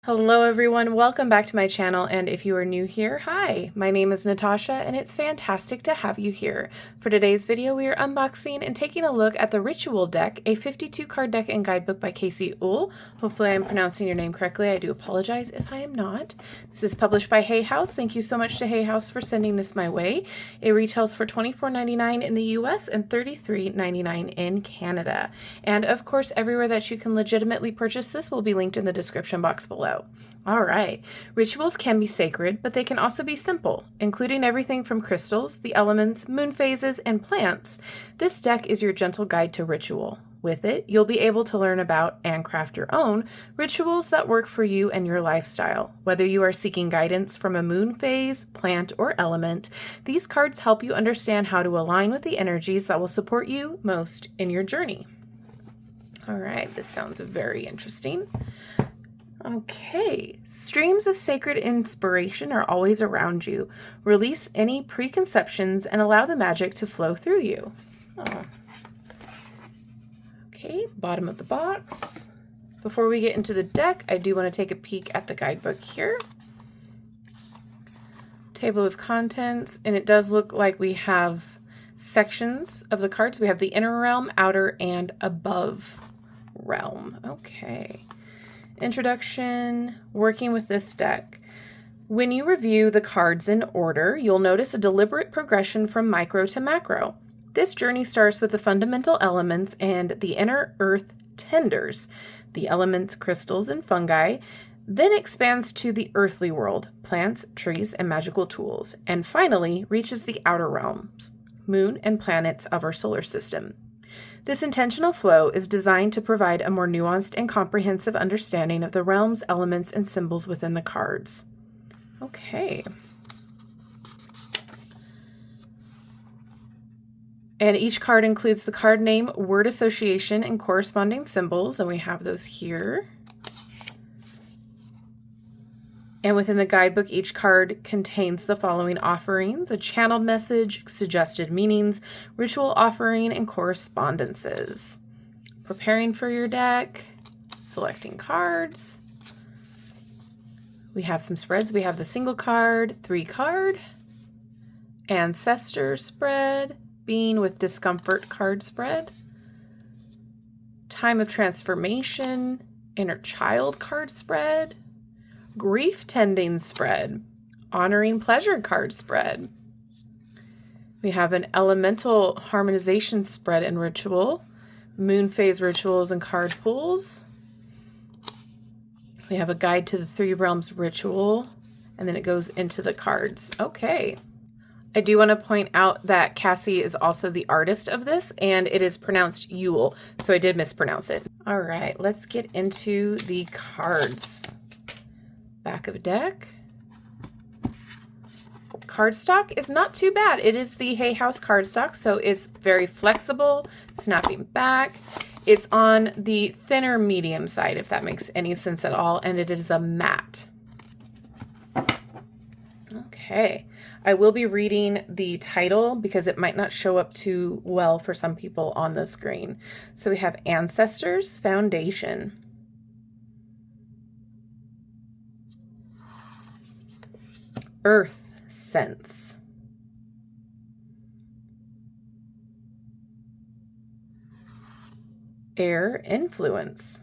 Hello everyone, welcome back to my channel, and if you are new here, hi! My name is Natasha and it's fantastic to have you here. For today's video, we are unboxing and taking a look at the Ritual deck, a 52 card deck and guidebook by Cassie Uhl. Hopefully I'm pronouncing your name correctly. I do apologize if I am not. This is published by Hay House. Thank you so much to Hay House for sending this my way. It retails for $24.99 in the US and $33.99 in Canada. And of course, everywhere that you can legitimately purchase this will be linked in the description box below. All right, rituals can be sacred, but they can also be simple, including everything from crystals, the elements, moon phases, and plants. This deck is your gentle guide to ritual. With it, you'll be able to learn about and craft your own rituals that work for you and your lifestyle. Whether you are seeking guidance from a moon phase, plant, or element, these cards help you understand how to align with the energies that will support you most in your journey. All right, this sounds very interesting. Okay, streams of sacred inspiration are always around you. Release any preconceptions and allow the magic to flow through you. Oh. Okay, bottom of the box. Before we get into the deck, I do want to take a peek at the guidebook here. Table of contents, and it does look like we have sections of the cards. We have the inner realm, outer, and above realm. Okay. Introduction, working with this deck. When you review the cards in order, you'll notice a deliberate progression from micro to macro. This journey starts with the fundamental elements and the inner earth tenders, the elements, crystals, and fungi, then expands to the earthly world, plants, trees, and magical tools, and finally reaches the outer realms, moon and planets of our solar system. This intentional flow is designed to provide a more nuanced and comprehensive understanding of the realms, elements, and symbols within the cards. Okay. And each card includes the card name, word association, and corresponding symbols, and we have those here. And within the guidebook, each card contains the following offerings: a channeled message, suggested meanings, ritual offering, and correspondences. Preparing for your deck, selecting cards. We have some spreads. We have the single card, 3 card, ancestor spread, being with discomfort card spread, time of transformation, inner child card spread, grief tending spread, honoring pleasure card spread. We have an elemental harmonization spread and ritual, moon phase rituals and card pools. We have a guide to the 3 realms ritual, and then it goes into the cards. Okay. I do want to point out that Cassie is also the artist of this, and it is pronounced Uhl, so I did mispronounce it. All right, let's get into the cards. Back of deck. Cardstock is not too bad. It is the Hay House cardstock, so it's very flexible, snapping back. It's on the thinner medium side, if that makes any sense at all, and it is a matte. Okay, I will be reading the title because it might not show up too well for some people on the screen. So we have Ancestors Foundation. Earth Sense. Air Influence.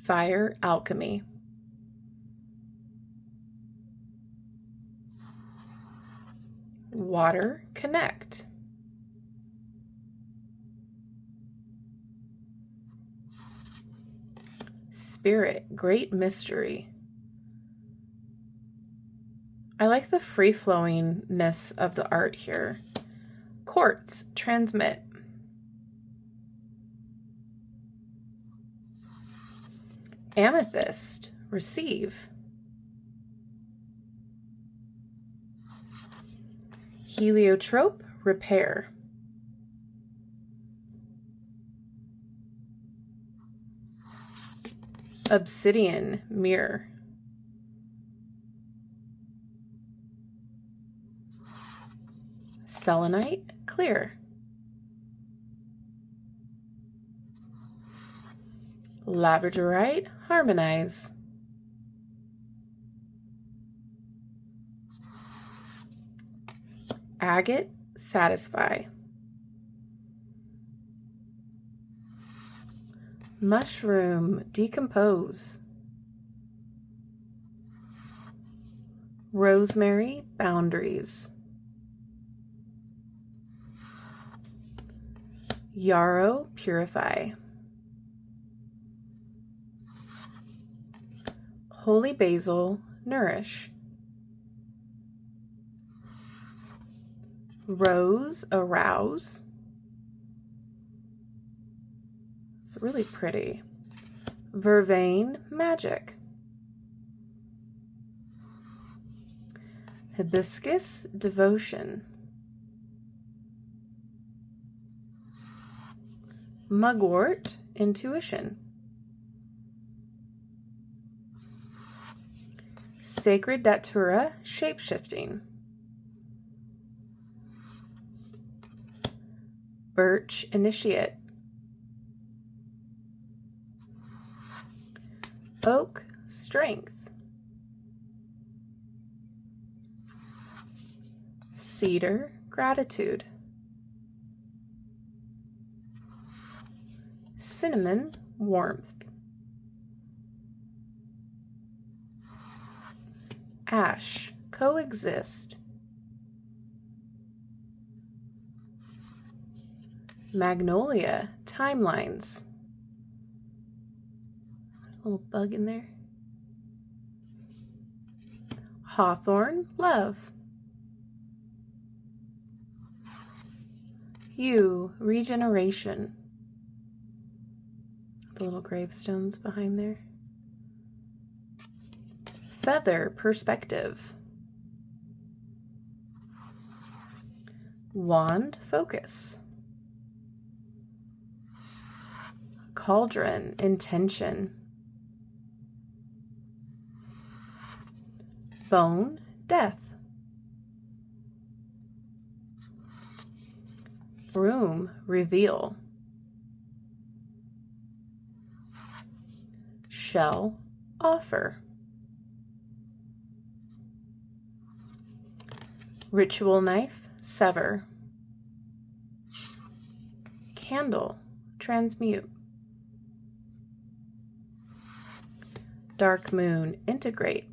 Fire Alchemy. Water Connect. Spirit, Great Mystery. I like the free-flowingness of the art here. Quartz, Transmit. Amethyst, Receive. Heliotrope, Repair. Obsidian, Mirror. selenite, clear. Labradorite, harmonize. Agate, satisfy. Mushroom, decompose. Rosemary, boundaries. Yarrow, purify. Holy basil, nourish. Rose, arouse. It's really pretty. Vervain, magic. Hibiscus, devotion. Mugwort, intuition. Sacred datura, shapeshifting. Birch, initiate. Oak, strength. Cedar, gratitude. Cinnamon, warmth. Ash, coexist. Magnolia, timelines. A little bug in there. Hawthorn, love. Yew, regeneration. The little gravestones behind there. Feather, perspective. Wand, focus. Cauldron, intention. Bone, death. Broom, reveal. Shell, offer. Ritual knife, sever. Candle, transmute. Dark moon, integrate.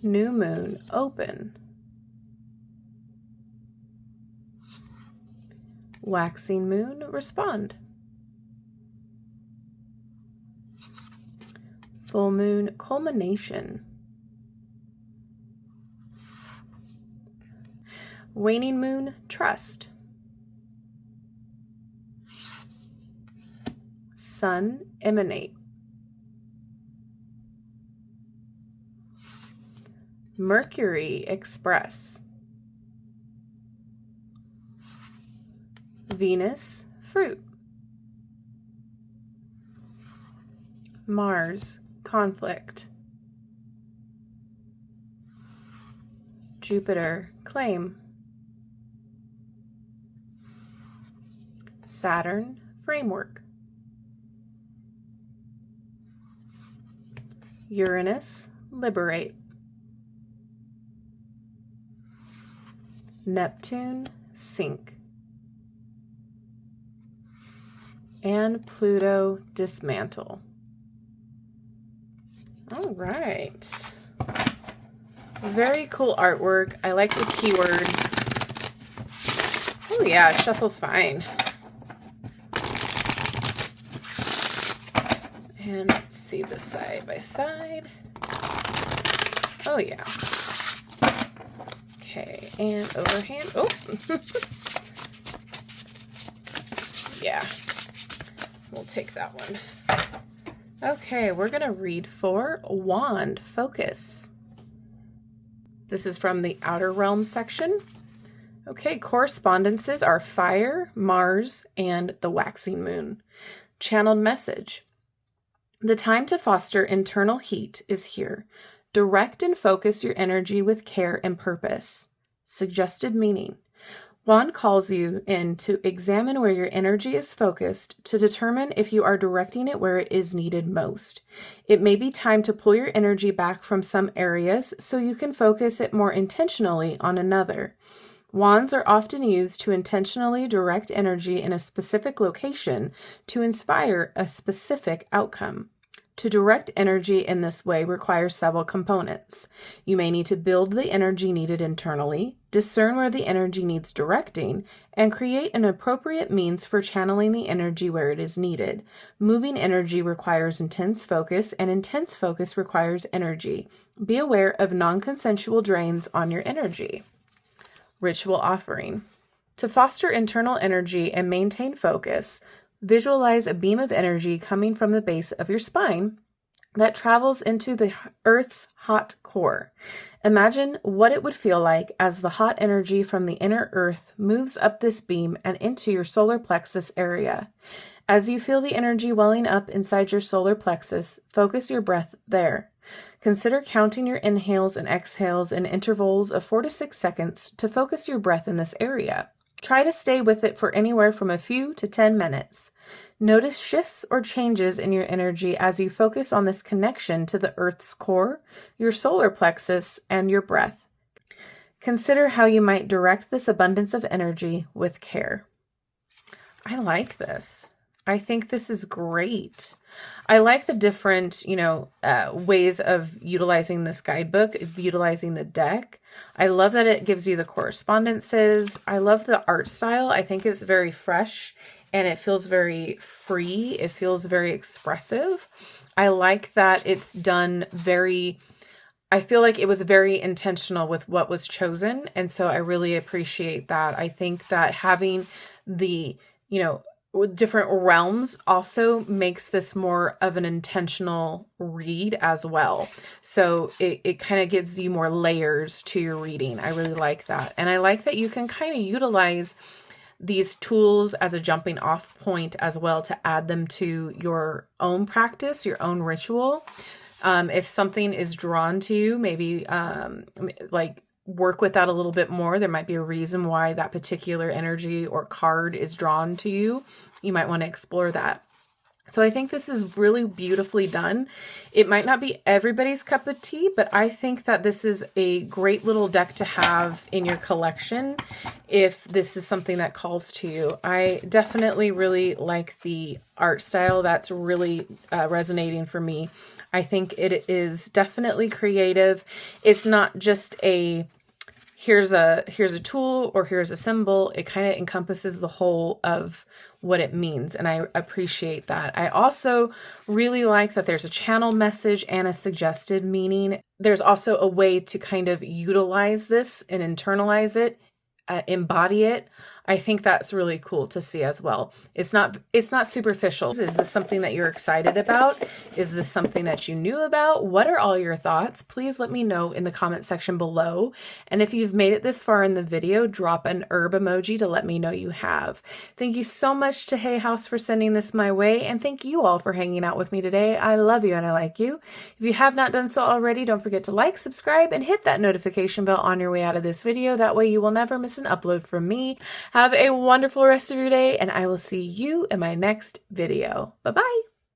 New moon, open. Waxing moon, respond. Full moon, culmination. Waning moon, trust. Sun, emanate. Mercury, express. Venus, fruit. Mars, conflict. Jupiter, claim. Saturn, framework. Uranus, liberate. Neptune, sink. And Pluto, dismantle. All right. Very cool artwork. I like the keywords. Oh yeah, shuffle's fine. And let's see the side by side. Oh yeah. Okay, and overhand. Oh. Yeah. We'll take that one. Okay, we're going to read for Wand, focus. This is from the Outer Realm section. Okay, correspondences are Fire, Mars, and the Waxing Moon. Channeled message. The time to foster internal heat is here. Direct and focus your energy with care and purpose. Suggested meaning. Wand calls you in to examine where your energy is focused to determine if you are directing it where it is needed most. It may be time to pull your energy back from some areas so you can focus it more intentionally on another. Wands are often used to intentionally direct energy in a specific location to inspire a specific outcome. To direct energy in this way requires several components. You may need to build the energy needed internally, discern where the energy needs directing, and create an appropriate means for channeling the energy where it is needed. Moving energy requires intense focus, and intense focus requires energy. Be aware of non-consensual drains on your energy. Ritual offering. To foster internal energy and maintain focus, visualize a beam of energy coming from the base of your spine that travels into the Earth's hot core. Imagine what it would feel like as the hot energy from the inner Earth moves up this beam and into your solar plexus area. As you feel the energy welling up inside your solar plexus, focus your breath there. Consider counting your inhales and exhales in intervals of 4 to 6 seconds to focus your breath in this area. Try to stay with it for anywhere from a few to 10 minutes. Notice shifts or changes in your energy as you focus on this connection to the Earth's core, your solar plexus, and your breath. Consider how you might direct this abundance of energy with care. I like this. I think this is great. I like the different, ways of utilizing this guidebook, of utilizing the deck. I love that it gives you the correspondences. I love the art style. I think it's very fresh and it feels very free. It feels very expressive. I like that it's done I feel like it was very intentional with what was chosen. And so I really appreciate that. I think that having the, different realms also makes this more of an intentional read as well. So it kind of gives you more layers to your reading. I really like that. And I like that you can kind of utilize these tools as a jumping off point as well to add them to your own practice, your own ritual. If something is drawn to you, maybe work with that a little bit more. There might be a reason why that particular energy or card is drawn to you. You might want to explore that. So I think this is really beautifully done. It might not be everybody's cup of tea, but I think that this is a great little deck to have in your collection if this is something that calls to you. I definitely really like the art style. That's really resonating for me. I think it is definitely creative. It's not just here's a tool or here's a symbol. It kind of encompasses the whole of what it means, and I appreciate that. I also really like that there's a channel message and a suggested meaning. There's also a way to kind of utilize this and internalize it, embody it. I think that's really cool to see as well. It's not superficial. Is this something that you're excited about? Is this something that you knew about? What are all your thoughts? Please let me know in the comment section below. And if you've made it this far in the video, drop an herb emoji to let me know you have. Thank you so much to Hay House for sending this my way. And thank you all for hanging out with me today. I love you and I like you. If you have not done so already, don't forget to like, subscribe, and hit that notification bell on your way out of this video. That way you will never miss an upload from me. Have a wonderful rest of your day, and I will see you in my next video. Bye-bye.